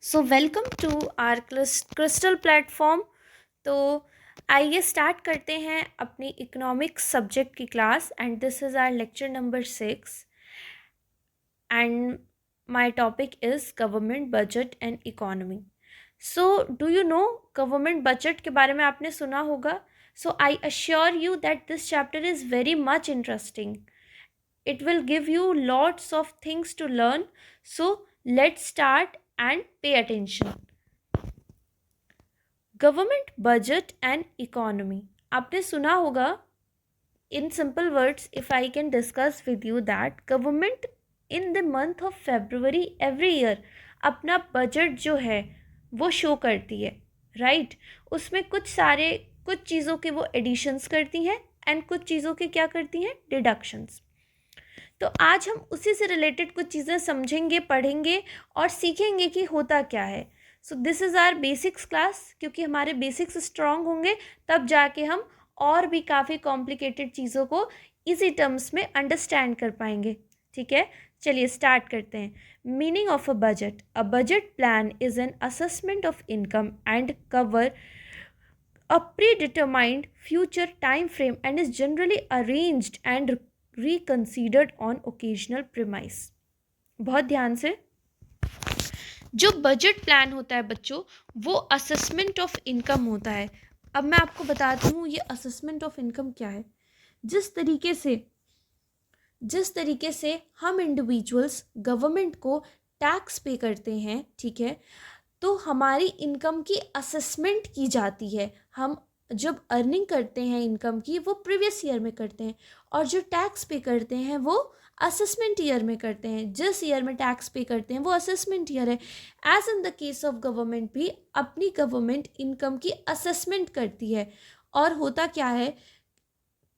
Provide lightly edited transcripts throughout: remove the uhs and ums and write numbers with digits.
So welcome to our crystal platform. तो आइए start करते हैं अपनी इकोनॉमिक्स सब्जेक्ट की class and this is our lecture number 6 and my topic is government budget and economy. So do you know government budget के बारे में आपने सुना होगा। So I assure you that this chapter is very much interesting. It will give you lots of things to learn. So let's start and pay attention. Government budget and economy आपने सुना होगा. In simple words if I can discuss with you that government in the month of February every year अपना budget जो है वो show करती है, right. उसमें कुछ चीज़ों के वो एडिशंस करती हैं एंड कुछ चीज़ों के क्या करती हैं, डिडक्शंस. तो आज हम उसी से रिलेटेड कुछ चीज़ें समझेंगे, पढ़ेंगे और सीखेंगे कि होता क्या है. So this is our basics class. क्योंकि हमारे बेसिक्स स्ट्रॉन्ग होंगे तब जाके हम और भी काफ़ी कॉम्प्लिकेटेड चीज़ों को इजी टर्म्स में अंडरस्टैंड कर पाएंगे. ठीक है, चलिए स्टार्ट करते हैं. Meaning of a budget. A budget plan is an assessment of income and cover a predetermined future time frame and is generally arranged and reconsidered on occasional premise. बहुत ध्यान से. जो बजट प्लान होता है बच्चों, वो असेसमेंट ऑफ इनकम होता है. अब मैं आपको बताती हूँ ये असेसमेंट ऑफ इनकम क्या है. जिस तरीके से हम इंडिविजुअल्स गवर्नमेंट को टैक्स पे करते हैं, ठीक है, तो हमारी इनकम की असेसमेंट की जाती है. हम जब अर्निंग करते हैं इनकम की वो प्रीवियस ईयर में करते हैं और जो टैक्स पे करते हैं वो असेसमेंट ईयर में करते हैं. जिस ईयर में टैक्स पे करते हैं वो असेसमेंट ईयर है. As in the case of government भी अपनी गवर्नमेंट इनकम की असेसमेंट करती है. और होता क्या है,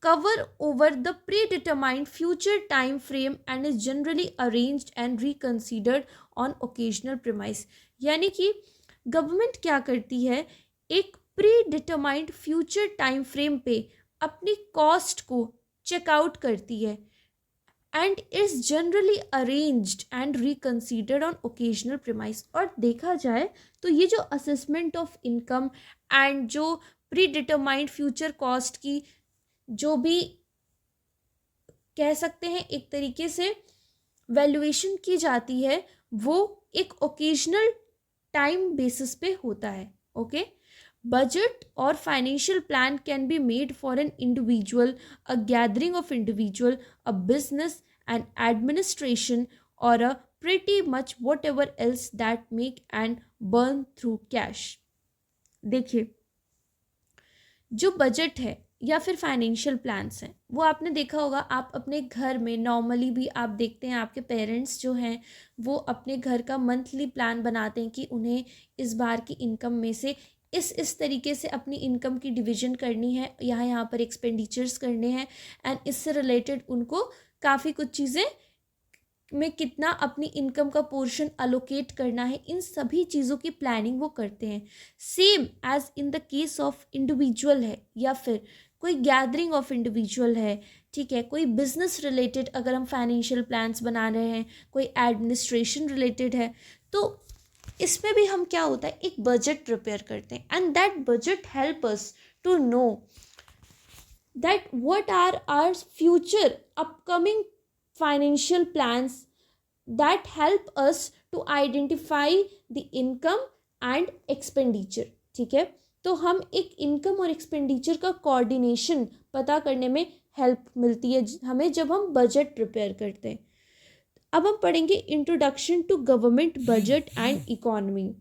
cover over the predetermined future time frame and is generally arranged and reconsidered on occasional premise. यानी कि गवर्नमेंट क्या करती है, एक predetermined future time frame पे अपनी कॉस्ट को चेकआउट करती है and is generally arranged and reconsidered on occasional premise. और देखा जाए तो ये जो असेसमेंट ऑफ इनकम एंड जो प्री डिटरमाइंड फ्यूचर कॉस्ट की जो भी कह सकते हैं एक तरीके से वैल्यूएशन की जाती है, वो एक ओकेजनल टाइम बेसिस पे होता है. ओके, बजट और financial plan can be made for an individual, a gathering of individual, a business, an administration और a pretty much whatever else that make and burn through cash. देखिए, जो budget है या फिर financial plans हैं वो आपने देखा होगा. आप अपने घर में नॉर्मली भी आप देखते हैं आपके पेरेंट्स जो हैं वो अपने घर का मंथली प्लान बनाते हैं कि उन्हें इस बार की इनकम में से इस तरीके से अपनी इनकम की डिवीजन करनी है, यहाँ पर एक्सपेंडिचर्स करने हैं एंड इससे रिलेटेड उनको काफ़ी कुछ चीज़ें में कितना अपनी इनकम का पोर्शन अलोकेट करना है, इन सभी चीज़ों की प्लानिंग वो करते हैं. Same as in the case of individual है या फिर कोई गैदरिंग ऑफ इंडिविजुअल है, ठीक है, कोई बिजनेस रिलेटेड अगर हम फाइनेंशियल प्लान्स बना रहे हैं, कोई एडमिनिस्ट्रेशन रिलेटेड है, तो इसमें भी हम क्या होता है, एक बजट प्रिपेयर करते हैं and that budget help us to know that what are our future upcoming financial plans that help us to identify the income and expenditure. ठीक है, तो हम एक इनकम और एक्सपेंडिचर का कोऑर्डिनेशन पता करने में हेल्प मिलती है हमें जब हम बजट प्रिपेयर करते हैं. अब हम पढ़ेंगे introduction to government budget and economy.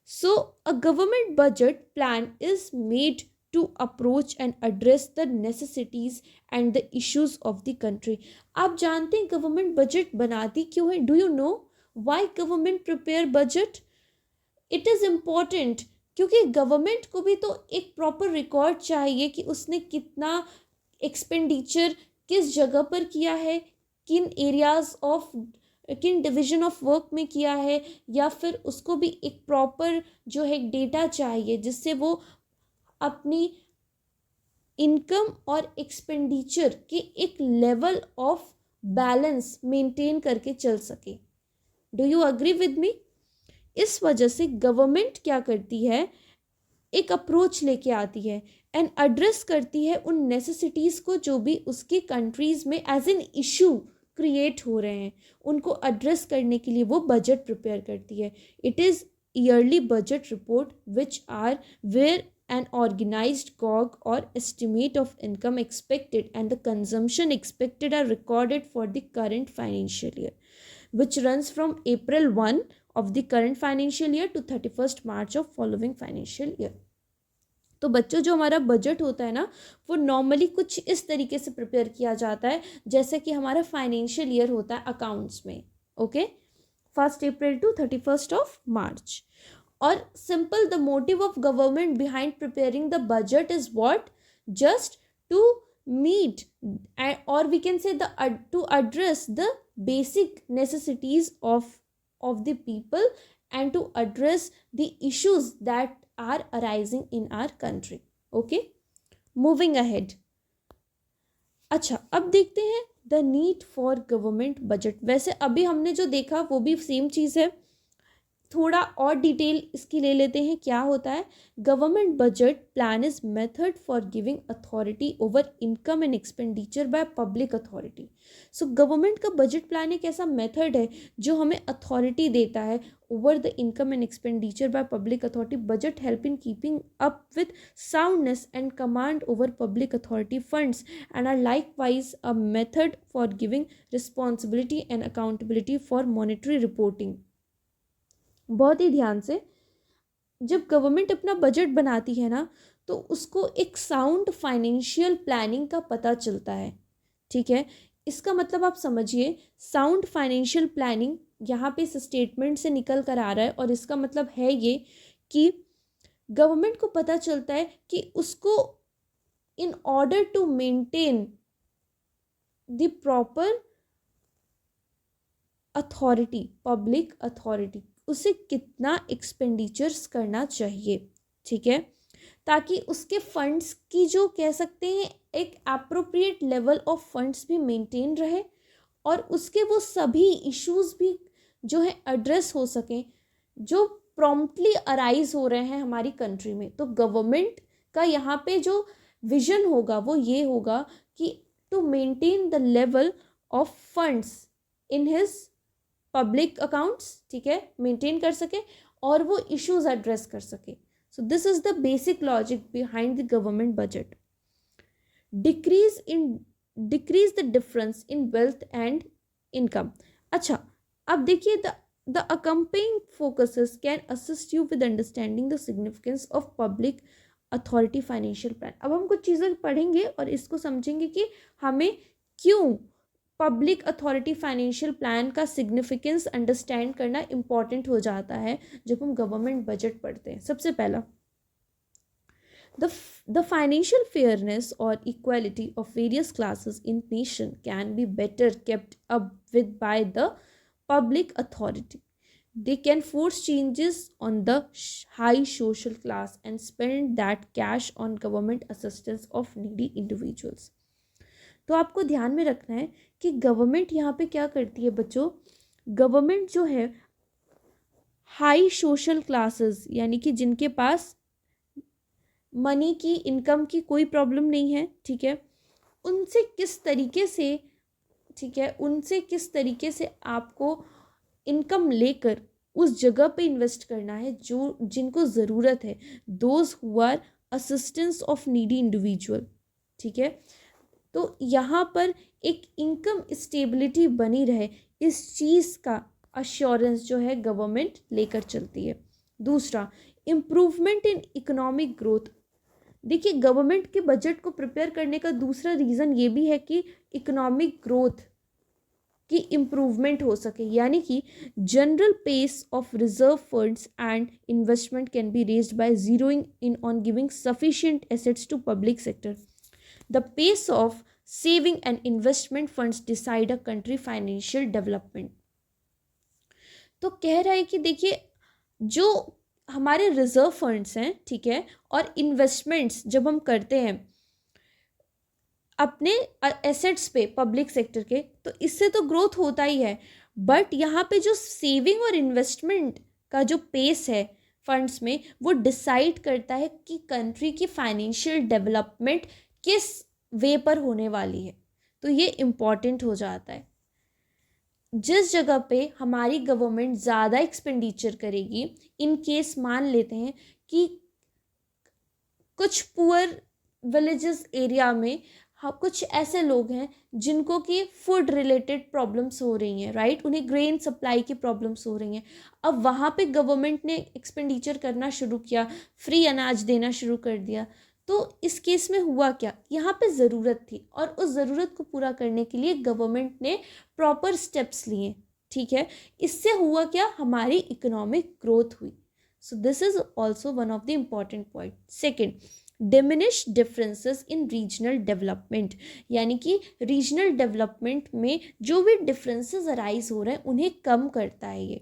So a government budget plan is made to approach and address the necessities and the issues of the country. आप जानते हैं गवर्नमेंट बजट बनाती क्यों है? Do you know why government prepare budget? It is important क्योंकि government को भी तो एक प्रॉपर रिकॉर्ड चाहिए कि उसने कितना एक्सपेंडिचर किस जगह पर किया है, किन areas of kin division of work में किया है, या फिर उसको भी एक प्रॉपर जो है डेटा चाहिए जिससे वो अपनी इनकम और एक्सपेंडिचर के एक लेवल ऑफ बैलेंस मेंटेन करके चल सके. Do you agree with me? इस वजह से गवर्नमेंट क्या करती है, एक अप्रोच लेके आती है एंड एड्रेस करती है उन नेसेसिटीज़ को जो भी उसके कंट्रीज़ में एज एन इशू क्रिएट हो रहे हैं, उनको एड्रेस करने के लिए वो बजट प्रिपेयर करती है. It is yearly budget report which are where an organized COG or estimate of income expected and the consumption expected are recorded for the current financial year, which runs from April 1 of the current financial year to 31st March of following financial year. तो बच्चों जो हमारा budget होता है ना, वो normally कुछ इस तरीके से प्रिपेयर किया जाता है जैसे कि हमारा फाइनेंशियल ईयर होता है अकाउंट्स में. Okay, 1 April to 31 March. और simple the motive of government behind preparing the budget is what, just to meet और we can say to address the basic necessities of the people and to address the issues that are arising in our country. Okay, moving ahead. अच्छा, अब देखते हैं the need for government budget. वैसे अभी हमने जो देखा वो भी सेम चीज़ है, थोड़ा और डिटेल इसकी ले लेते हैं. क्या होता है government budget plan? Is method for giving authority over income and expenditure by public authority. So government का बजट प्लान एक ऐसा मेथड है जो हमें अथॉरिटी देता है over the income and expenditure by public authority. Budget help in keeping up with soundness and command over public authority funds and are likewise a method for giving responsibility and accountability for monetary reporting. बहुत ही ध्यान से, जब government अपना budget बनाती है ना तो उसको एक साउंड फाइनेंशियल प्लानिंग का पता चलता है. ठीक है, इसका मतलब आप समझिए, साउंड फाइनेंशियल प्लानिंग यहाँ पे इस स्टेटमेंट से निकल कर आ रहा है और इसका मतलब है ये कि गवर्नमेंट को पता चलता है कि उसको in order to maintain the proper authority, public authority, उसे कितना एक्सपेंडिचर्स करना चाहिए. ठीक है, ताकि उसके फंड्स की जो कह सकते हैं एक एप्रोप्रिएट लेवल ऑफ फंड्स भी मेंटेन रहे और उसके वो सभी इश्यूज भी जो है एड्रेस हो सकें जो प्रॉम्प्टली अराइज हो रहे हैं हमारी कंट्री में. तो गवर्नमेंट का यहाँ पे जो विजन होगा वो ये होगा कि to maintain the level of funds in his public accounts, ठीक है, मेंटेन कर सके और वो इश्यूज एड्रेस कर सके. सो this is the basic logic behind the government budget. Decrease the difference in wealth and income. अच्छा, अब देखिए the accompanying focuses can assist you with understanding the significance of public authority financial plan. अब हम कुछ चीज़ें पढ़ेंगे और इसको समझेंगे कि हमें क्यों पब्लिक अथॉरिटी फाइनेंशियल प्लान का सिग्निफिकेंस अंडरस्टैंड करना इम्पॉर्टेंट हो जाता है जब हम गवर्नमेंट बजट पढ़ते हैं. सबसे पहला, the financial fairness or equality of various classes in nation can be better kept up with by the public authority. They can force changes on the high social class and spend that cash on government assistance of needy individuals. तो आपको ध्यान में रखना है कि government यहाँ पे क्या करती है बच्चों. गवर्नमेंट जो है हाई सोशल क्लासेस यानी कि जिनके पास मनी की, इनकम की कोई प्रॉब्लम नहीं है, ठीक है, उनसे किस तरीके से, ठीक है, उनसे किस तरीके से आपको इनकम लेकर उस जगह पे इन्वेस्ट करना है जो जिनको ज़रूरत है, those who are assistance of needy individual. ठीक है, तो यहाँ पर एक इनकम स्टेबिलिटी बनी रहे, इस चीज़ का अश्योरेंस जो है गवर्नमेंट लेकर चलती है. दूसरा, इम्प्रूवमेंट इन इकोनॉमिक ग्रोथ. देखिए, गवर्नमेंट के बजट को प्रिपेयर करने का दूसरा रीज़न ये भी है कि इकोनॉमिक ग्रोथ की इम्प्रूवमेंट हो सके, यानी कि general pace of reserve funds and investment can be raised by zeroing in on giving sufficient assets to public sector. The pace of saving and investment funds decide a country financial development. तो कह रहा है कि देखिए, जो हमारे reserve funds हैं, ठीक है, और इन्वेस्टमेंट्स जब हम करते हैं अपने एसेट्स पे पब्लिक सेक्टर के, तो इससे तो ग्रोथ होता ही है, बट यहाँ पे जो सेविंग और इन्वेस्टमेंट का जो पेस है फंड्स में, वो डिसाइड करता है कि कंट्री की फाइनेंशियल डेवलपमेंट किस वे पर होने वाली है। तो ये इम्पॉर्टेंट हो जाता है। जिस जगह पे हमारी गवर्नमेंट ज़्यादा एक्सपेंडिचर करेगी, इन केस मान लेते हैं कि कुछ पुअर विलेजेस एरिया में कुछ ऐसे लोग हैं जिनको कि फूड रिलेटेड प्रॉब्लम्स हो रही हैं, राइट, उन्हें ग्रेन सप्लाई की प्रॉब्लम्स हो रही हैं। अब वहाँ पे गवर्नमेंट ने एक्सपेंडिचर करना शुरू किया, फ्री अनाज देना शुरू कर दिया। तो इस केस में हुआ क्या, यहाँ पे ज़रूरत थी और उस ज़रूरत को पूरा करने के लिए गवर्नमेंट ने प्रॉपर स्टेप्स लिए, ठीक है। इससे हुआ क्या, हमारी इकोनॉमिक ग्रोथ हुई। सो this is also one of the important point. Second, diminish differences in regional development, यानी कि रीजनल डेवलपमेंट में जो भी डिफरेंसेस अराइज हो रहे हैं उन्हें कम करता है ये।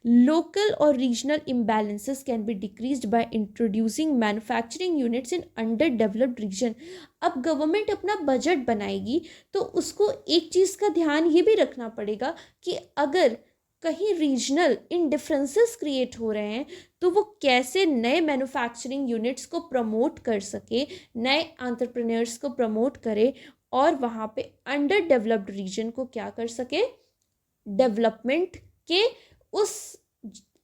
लोकल और regional imbalances can be decreased by introducing manufacturing units in under developed region. अब गवर्नमेंट अपना बजट बनाएगी तो उसको एक चीज़ का ध्यान ये भी रखना पड़ेगा कि अगर कहीं रीजनल इन डिफरेंसेस क्रिएट हो रहे हैं तो वो कैसे नए मैन्युफैक्चरिंग यूनिट्स को प्रमोट कर सके, नए एंटरप्रेन्योर्स को प्रमोट करे और वहाँ पे अंडर डेवलप्ड रीजन को क्या कर सके, डेवलपमेंट के उस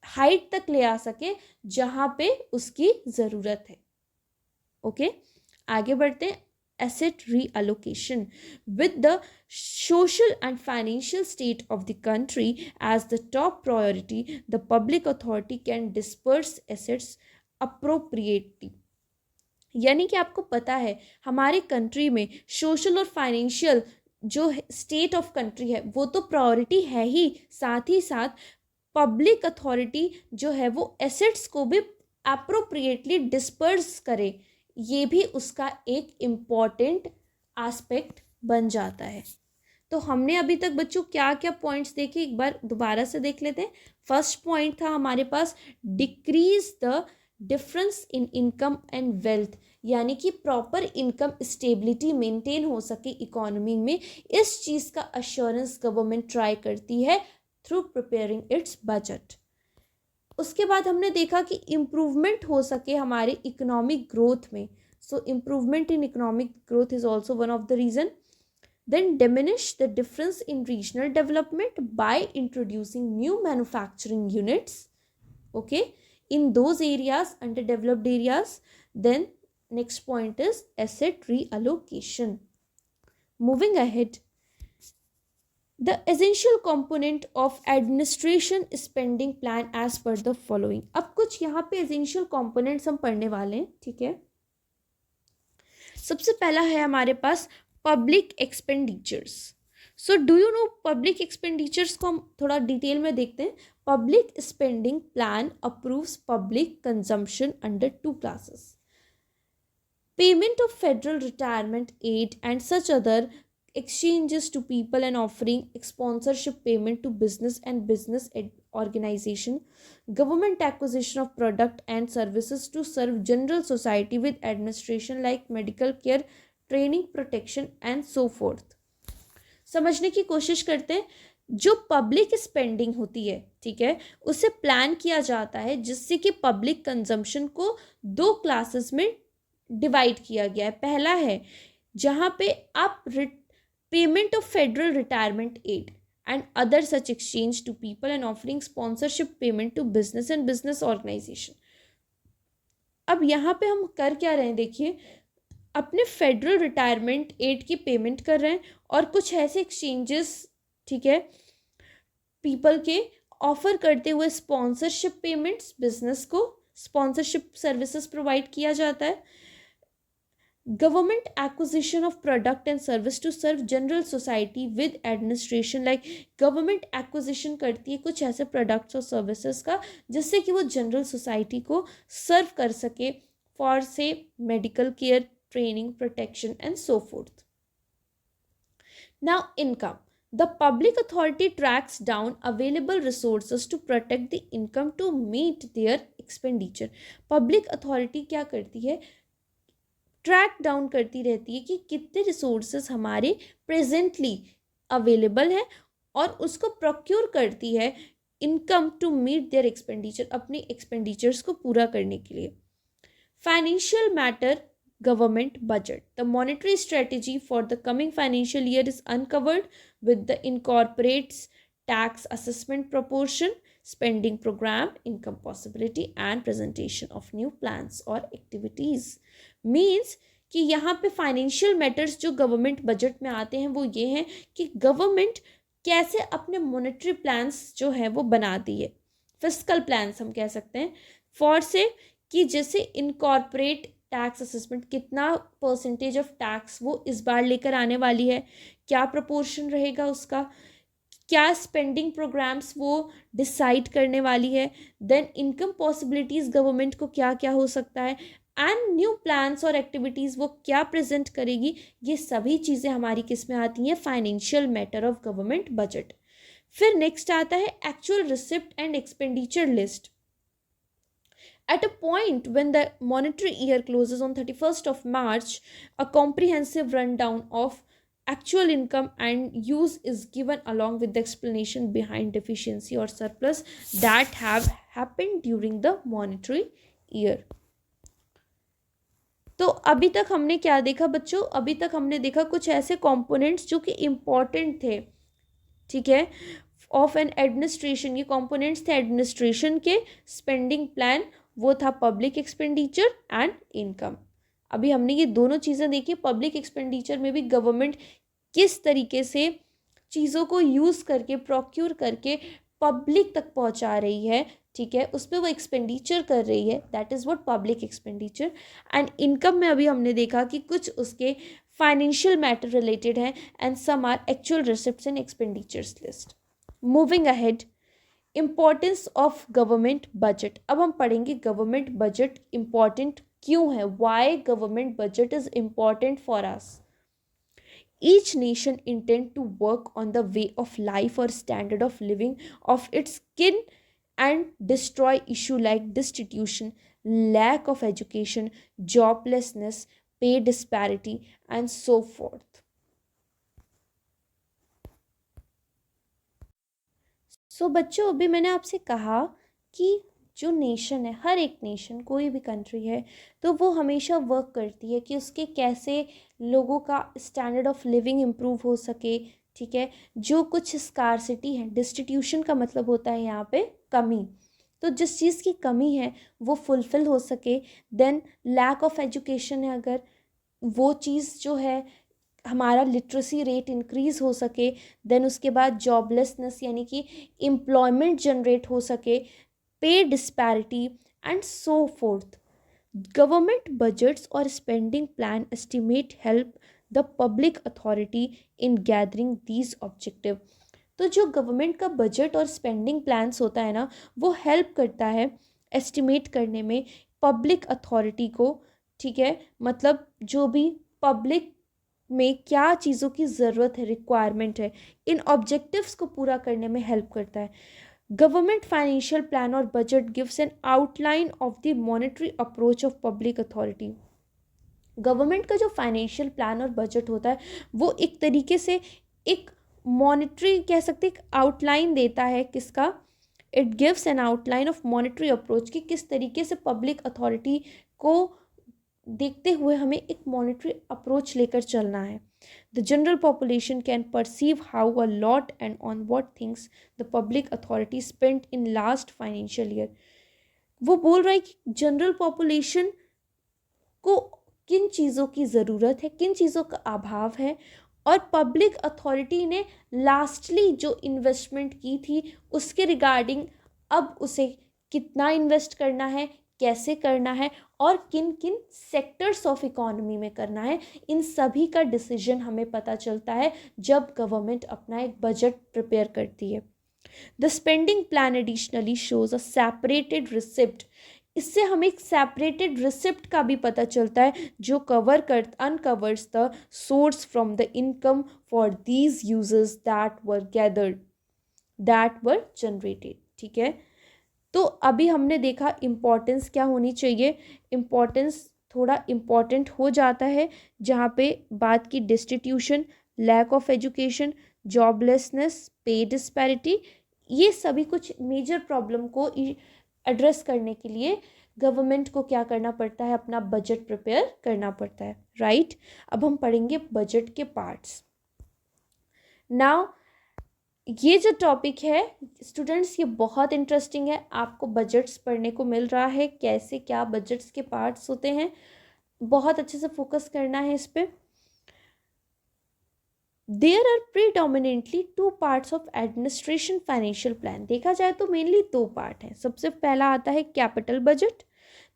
हाइट तक ले आ सके जहाँ पे उसकी ज़रूरत है। ओके, आगे बढ़ते हैं। Asset reallocation, with the social and financial state of the country as the top priority, the public authority can disperse assets appropriately। यानी कि आपको पता है हमारे कंट्री में सोशल और फाइनेंशियल जो स्टेट ऑफ कंट्री है वो तो प्रायोरिटी है ही, साथ ही साथ पब्लिक अथॉरिटी जो है वो एसेट्स को भी अप्रोप्रिएटली डिस्पर्स करे, ये भी उसका एक इम्पॉर्टेंट एस्पेक्ट बन जाता है। तो हमने अभी तक बच्चों क्या क्या पॉइंट्स देखे, एक बार दोबारा से देख लेते हैं। फर्स्ट पॉइंट था हमारे पास decrease the difference in income and wealth, यानी कि प्रॉपर इनकम स्टेबिलिटी मेंटेन हो सके इकोनॉमी में, इस चीज़ का अश्योरेंस गवर्नमेंट ट्राई करती है थ्रू प्रिपेयरिंग इट्स बजट। उसके बाद हमने देखा कि इम्प्रूवमेंट हो सके हमारे इकोनॉमिक ग्रोथ में, so improvement in economic growth is also one of the reason. Then diminish the difference in regional development by introducing new manufacturing units, okay, in those areas, underdeveloped areas. Then next point is asset reallocation. Moving ahead, the essential component of administration spending plan as per the following। अब कुछ यहाँ पे essential components हम पढ़ने वाले हैं, ठीक है। सबसे पहला है हमारे पास public expenditures. So do you know public expenditures को हम थोड़ा डिटेल में देखते हैं। Public spending plan approves public consumption under two classes, payment of federal retirement aid and such other exchanges to people and offering sponsorship payment to business and business organization, government acquisition of product and services to serve general society with administration like medical care, training, protection and so forth। समझने की कोशिश करते हैं। जो public spending होती है, ठीक है, उसे प्लान किया जाता है जिससे कि पब्लिक कंजम्पशन को दो क्लासेस में डिवाइड किया गया है। पहला है जहाँ पे आप payment of federal retirement aid and other such exchange to people and offering sponsorship payment to business and business organization। अब यहाँ पे हम कर क्या रहे हैं, देखिए, अपने फेडरल रिटायरमेंट एड की पेमेंट कर रहे हैं और कुछ ऐसे एक्सचेंजेस, ठीक है, पीपल के ऑफर करते हुए स्पॉन्सरशिप पेमेंट्स, बिजनेस को स्पॉन्सरशिप सर्विसेज प्रोवाइड किया जाता है। Government acquisition of product and service to serve general society with administration, like government acquisition करती है कुछ ऐसे products और services का जिससे कि वो जनरल सोसाइटी को सर्व कर सके फॉर से medical care, training, protection and so fourth. Now income, the public authority tracks down available resources to protect the income to meet their expenditure। Public authority क्या करती है, ट्रैक डाउन करती रहती है कि कितने रिसोर्सेज हमारे प्रेजेंटली अवेलेबल हैं और उसको प्रोक्योर करती है income to meet their expenditure, अपनी एक्सपेंडिचर्स को पूरा करने के लिए। Financial matter government budget. The monetary strategy for the coming financial year is uncovered with the incorporates tax assessment proportion, spending program, income possibility and presentation of new plans or activities. Means कि यहाँ पे financial matters जो government budget में आते हैं वो ये हैं कि गवर्नमेंट कैसे अपने मॉनेटरी प्लान्स जो है वो बनाती है, फिस्कल प्लान्स हम कह सकते हैं, फॉर से कि जैसे इनकॉर्पोरेट टैक्स असेसमेंट, कितना परसेंटेज ऑफ टैक्स वो इस बार लेकर आने वाली है, क्या प्रपोर्शन रहेगा उसका, क्या स्पेंडिंग प्रोग्राम्स वो डिसाइड करने वाली है, देन इनकम पॉसिबिलिटीज़ गवर्नमेंट को क्या क्या हो सकता है, एंड न्यू प्लान्स और एक्टिविटीज़ वो क्या प्रेजेंट करेगी। ये सभी चीज़ें हमारी किस में आती हैं, financial matter of government budget. फिर नेक्स्ट आता है actual receipt and expenditure list. At a point when the monetary year closes on 31st of March, a comprehensive rundown of actual income and use is given along with the explanation behind deficiency or surplus that have happened during the monetary year. तो अभी तक हमने क्या देखा बच्चों, अभी तक हमने देखा कुछ ऐसे कंपोनेंट्स जो कि इम्पॉर्टेंट थे, ठीक है, ऑफ एन एडमिनिस्ट्रेशन। ये कंपोनेंट्स थे एडमिनिस्ट्रेशन के। स्पेंडिंग प्लान वो था पब्लिक एक्सपेंडिचर एंड इनकम। अभी हमने ये दोनों चीज़ें देखी। पब्लिक एक्सपेंडिचर में भी गवर्नमेंट किस तरीके से चीज़ों को यूज़ करके, प्रोक्यूर करके पब्लिक तक पहुंचा रही है, ठीक है, उस पर वो एक्सपेंडिचर कर रही है, that is what public expenditure. And income में अभी हमने देखा कि कुछ उसके फाइनेंशियल मैटर रिलेटेड है and some are actual receipts and expenditures list. Moving ahead, importance of government budget. अब हम पढ़ेंगे गवर्नमेंट बजट इम्पॉर्टेंट क्यों है, why government budget is important for us. Each nation intend to work on the way of life or standard of living of its kin and destroy issue like destitution, lack of education, joblessness, pay disparity and so forth. So बच्चों, अभी मैंने आपसे कहा कि जो nation है, हर एक nation, कोई भी कंट्री है, तो वो हमेशा वर्क करती है कि उसके कैसे लोगों का स्टैंडर्ड ऑफ लिविंग इम्प्रूव हो सके, ठीक है। जो कुछ स्कारसिटी है, डिस्ट्रीब्यूशन का मतलब होता है यहाँ पे कमी, तो जिस चीज़ की कमी है वो फुलफ़िल हो सके। देन लैक ऑफ एजुकेशन है, अगर वो चीज़ जो है हमारा लिटरेसी रेट इंक्रीज़ हो सके। देन उसके बाद जॉबलेसनेस यानी कि एम्प्लॉयमेंट जनरेट हो सके, pay disparity and so forth. Government budgets और spending plan estimate help the public authority in gathering these objective. तो जो गवर्नमेंट का बजट और स्पेंडिंग प्लान्स होता है ना, वो हेल्प करता है एस्टिमेट करने में पब्लिक अथॉरिटी को, ठीक है, मतलब जो भी पब्लिक में क्या चीज़ों की ज़रूरत है, रिक्वायरमेंट है, इन ऑब्जेक्टिव्स को पूरा करने में हेल्प करता है। गवर्नमेंट फाइनेंशियल प्लान और budget gives an outline of the monetary approach of public authority. Government का जो फाइनेंशियल प्लान और बजट होता है वो एक तरीके से एक मॉनेटरी कह सकते एक आउटलाइन देता है, किसका, it gives an outline of monetary approach, कि किस तरीके से पब्लिक अथॉरिटी को देखते हुए हमें एक मॉनेटरी अप्रोच लेकर चलना है। The general population can perceive how a lot and on what things the public authority spent in last financial year. वो बोल रहा है कि जनरल पॉपुलेशन को किन चीज़ों की ज़रूरत है, किन चीज़ों का अभाव है, और पब्लिक अथॉरिटी ने लास्टली जो इन्वेस्टमेंट की थी उसके रिगार्डिंग अब उसे कितना इन्वेस्ट करना है, कैसे करना है, और किन किन सेक्टर्स ऑफ इकोनॉमी में करना है, इन सभी का डिसीजन हमें पता चलता है जब गवर्नमेंट अपना एक बजट प्रिपेयर करती है। The spending plan additionally shows a separated receipt. इससे हमें एक सेपरेटेड रिसिप्ट का भी पता चलता है जो uncovers the source from the income for these users that were gathered, that were generated, ठीक है। तो अभी हमने देखा इम्पॉर्टेंस क्या होनी चाहिए। इम्पॉर्टेंस थोड़ा इम्पॉर्टेंट हो जाता है जहाँ पे बात की distribution, lack of education, joblessness, pay disparity, ये सभी कुछ मेजर प्रॉब्लम को एड्रेस करने के लिए गवर्नमेंट को क्या करना पड़ता है, अपना बजट प्रिपेयर करना पड़ता है, राइट। अब हम पढ़ेंगे बजट के पार्ट्स। नाउ ये जो टॉपिक है स्टूडेंट्स ये बहुत इंटरेस्टिंग है, आपको बजट्स पढ़ने को मिल रहा है, कैसे क्या बजट्स के पार्ट्स होते हैं, बहुत अच्छे से फोकस करना है इस पे। There are predominantly two parts of administration financial plan. देखा जाए तो मेनली दो पार्ट हैं। सबसे पहला आता है capital budget.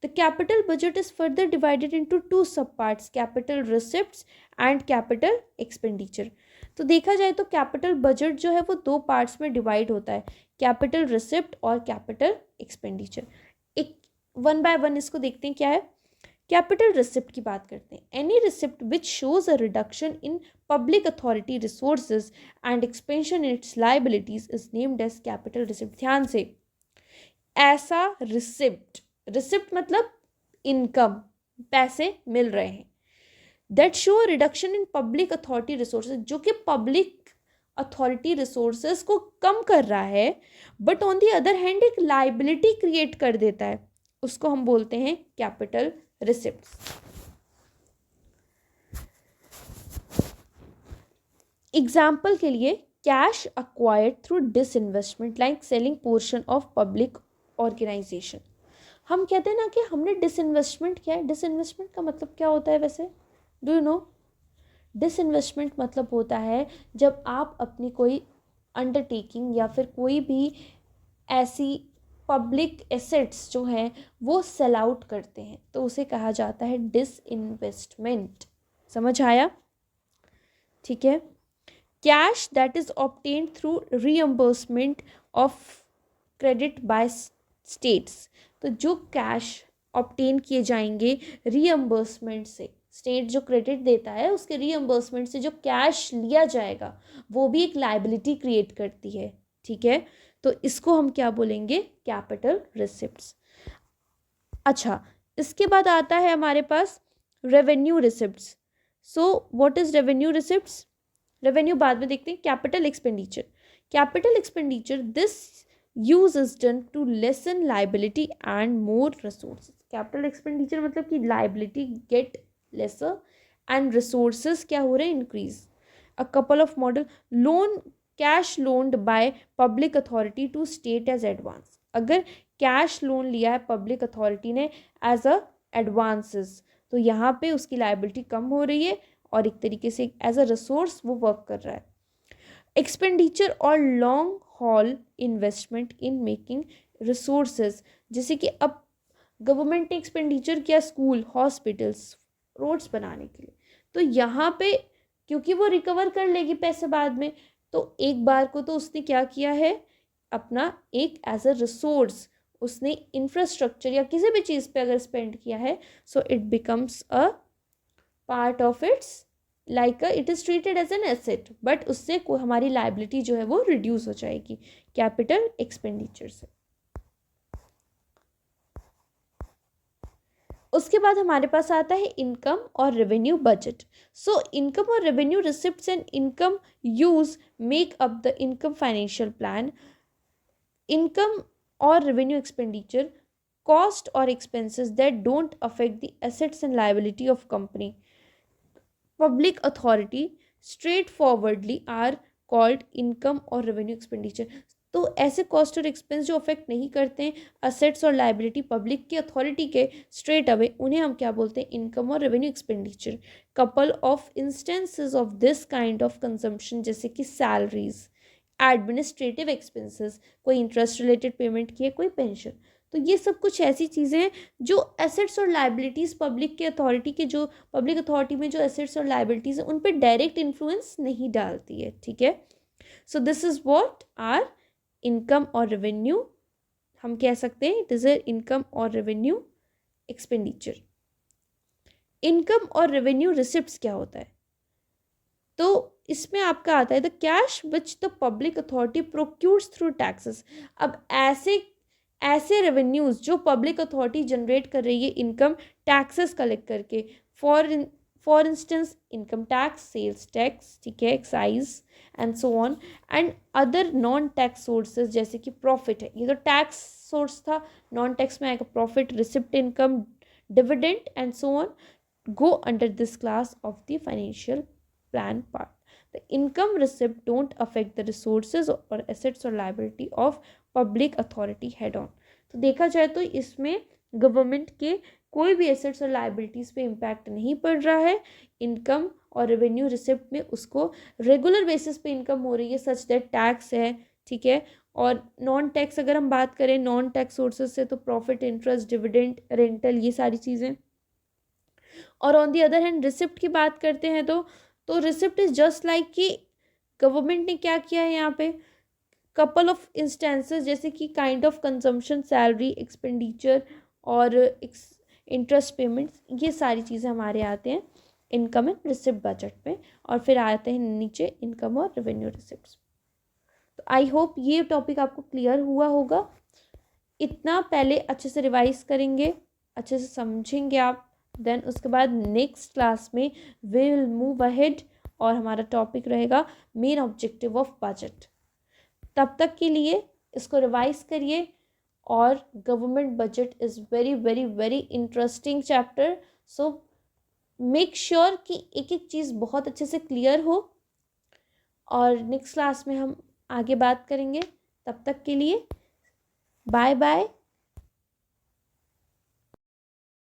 The capital budget is further divided into two sub parts, capital receipts and capital expenditure. तो देखा जाए तो कैपिटल बजट जो है वो दो पार्ट्स में डिवाइड होता है, कैपिटल रिसिप्ट और कैपिटल एक्सपेंडिचर। एक वन बाय वन इसको देखते हैं क्या है। कैपिटल रिसिप्ट की बात करते हैं। Any receipt which shows a reduction in public authority resources and expansion in its liabilities is named as capital receipt. ध्यान से, ऐसा रिसिप्ट, रिसिप्ट मतलब इनकम, पैसे मिल रहे हैं, that show reduction in public authority resources, जो कि पब्लिक अथॉरिटी रिसोर्सेज को कम कर रहा है, but on the other hand एक लाइबिलिटी क्रिएट कर देता है, उसको हम बोलते हैं कैपिटल रिसिप्ट्स। एग्जाम्पल के लिए cash acquired through disinvestment like selling portion of public organization. हम कहते हैं ना कि हमने डिसइन्वेस्टमेंट किया है। डिसइन्वेस्टमेंट का मतलब क्या होता है वैसे, डू यू नो? डिसइन्वेस्टमेंट मतलब होता है जब आप अपनी कोई अंडरटेकिंग या फिर कोई भी ऐसी पब्लिक एसेट्स जो हैं वो सेल आउट करते हैं, तो उसे कहा जाता है डिसइन्वेस्टमेंट। समझ आया? ठीक है। Cash that is obtained through reimbursement of credit by states. तो जो कैश ऑब्टेन किए जाएंगे रीएम्बर्समेंट से, स्टेट जो क्रेडिट देता है उसके रीएम्बर्समेंट से जो कैश लिया जाएगा वो भी एक लाइबिलिटी क्रिएट करती है। ठीक है, तो इसको हम क्या बोलेंगे, कैपिटल रिसिप्ट्स। अच्छा, इसके बाद आता है हमारे पास revenue receipts. So what is revenue receipts? Revenue बाद में देखते हैं। Capital expenditure, capital expenditure this use is done to lessen liability and more resources. Capital expenditure मतलब कि liability get lesser and resources क्या हो रहे हैं, increase. A couple of model, loan cash loaned by public authority to state as advance. अगर cash loan लिया है public authority ने एज अ एडवांसेस, तो यहाँ पे उसकी लाइबिलिटी कम हो रही है और एक तरीके से एज अ रिसोर्स वो वर्क कर रहा है। एक्सपेंडिचर और long haul investment in making resources, जैसे कि अब गवर्नमेंट ने एक्सपेंडिचर किया स्कूल, हॉस्पिटल्स, रोड्स बनाने के लिए, तो यहाँ पे क्योंकि वो रिकवर कर लेगी पैसे बाद में, तो एक बार को तो उसने क्या किया है, अपना एक एज अ रिसोर्स उसने इंफ्रास्ट्रक्चर या किसी भी चीज़ पे अगर स्पेंड किया है, so it becomes a part of its like it is treated as an asset, but उससे हमारी लाइबिलिटी जो है वो रिड्यूस हो जाएगी कैपिटल एक्सपेंडिचर से। उसके बाद हमारे पास आता है इनकम और रेवेन्यू बजट। सो इनकम और revenue receipts and income use make up the income financial plan. Income और रेवेन्यू एक्सपेंडिचर, कॉस्ट और expenses that don't affect the assets and liability of company public authority straightforwardly are called income और revenue expenditure. तो ऐसे cost और expense जो affect नहीं करते हैं असेट्स और लाइबिलिटी पब्लिक की अथॉरिटी के स्ट्रेट अवे, उन्हें हम क्या बोलते हैं, इनकम और revenue expenditure. Couple of instances of this kind of consumption, जैसे कि सैलरीज, एडमिनिस्ट्रेटिव एक्सपेंसेस, कोई इंटरेस्ट रिलेटेड पेमेंट की है, कोई पेंशन, तो ये सब कुछ ऐसी चीज़ें हैं जो एसेट्स और लाइबिलिटीज़ पब्लिक के अथॉरिटी के, जो पब्लिक अथॉरिटी में जो एसेट्स और लाइबिलिटीज़ हैं उन पर डायरेक्ट इन्फ्लुएंस नहीं डालती है। ठीक है, so this is what are income और रेवेन्यू, हम कह सकते हैं इट इज ए इनकम और रेवेन्यू एक्सपेंडिचर। इनकम और रेवेन्यू रिसिप्ट्स क्या होता है, तो इसमें आपका आता है the cash which the public authority procures through taxes. अब ऐसे रेवेन्यूज जो पब्लिक अथॉरिटी जनरेट कर रही है इनकम टैक्सेस कलेक्ट करके, for instance income tax, sales tax, ठीक है, excise and so on, and other non tax sources जैसे कि प्रॉफिट है, ये तो टैक्स सोर्स था, नॉन टैक्स में आएगा profit, receipt income, dividend and so on, go under this class of the financial plan part. The income receipt don't affect the resources or assets or liability of public authority head on. तो देखा जाए तो इसमें government के कोई भी assets और liabilities पे इम्पैक्ट नहीं पड़ रहा है। इनकम और रेवेन्यू रिसिप्ट में उसको रेगुलर बेसिस पे इनकम हो रही है, सच दैट टैक्स है, ठीक है। और नॉन टैक्स अगर हम बात करें नॉन टैक्स सोर्सेज से, तो प्रॉफिट, इंटरेस्ट, डिविडेंड, रेंटल, ये सारी चीज़ें। और on the other hand receipt की बात करते हैं तो रिसिप्ट इज जस्ट लाइक कि गवर्नमेंट ने क्या किया है यहाँ पे, कपल ऑफ इंस्टेंसेस जैसे कि kind of consumption, salary, expenditure और इंटरेस्ट पेमेंट्स, ये सारी चीज़ें हमारे आते हैं इनकम एंड रिसिप्ट बजट में, और फिर आते हैं नीचे इनकम और रेवेन्यू रिसिप्ट्स। तो आई होप ये टॉपिक आपको क्लियर हुआ होगा। इतना पहले अच्छे से रिवाइज करेंगे, अच्छे से समझेंगे आप, देन उसके बाद नेक्स्ट क्लास में वी विल मूव अहेड और हमारा टॉपिक रहेगा मेन ऑब्जेक्टिव ऑफ बजट। तब तक के लिए इसको रिवाइज करिए। और government budget is very very very interesting chapter, so make sure कि एक एक चीज़ बहुत अच्छे से क्लियर हो। और नेक्स्ट क्लास में हम आगे बात करेंगे। तब तक के लिए बाय बाय।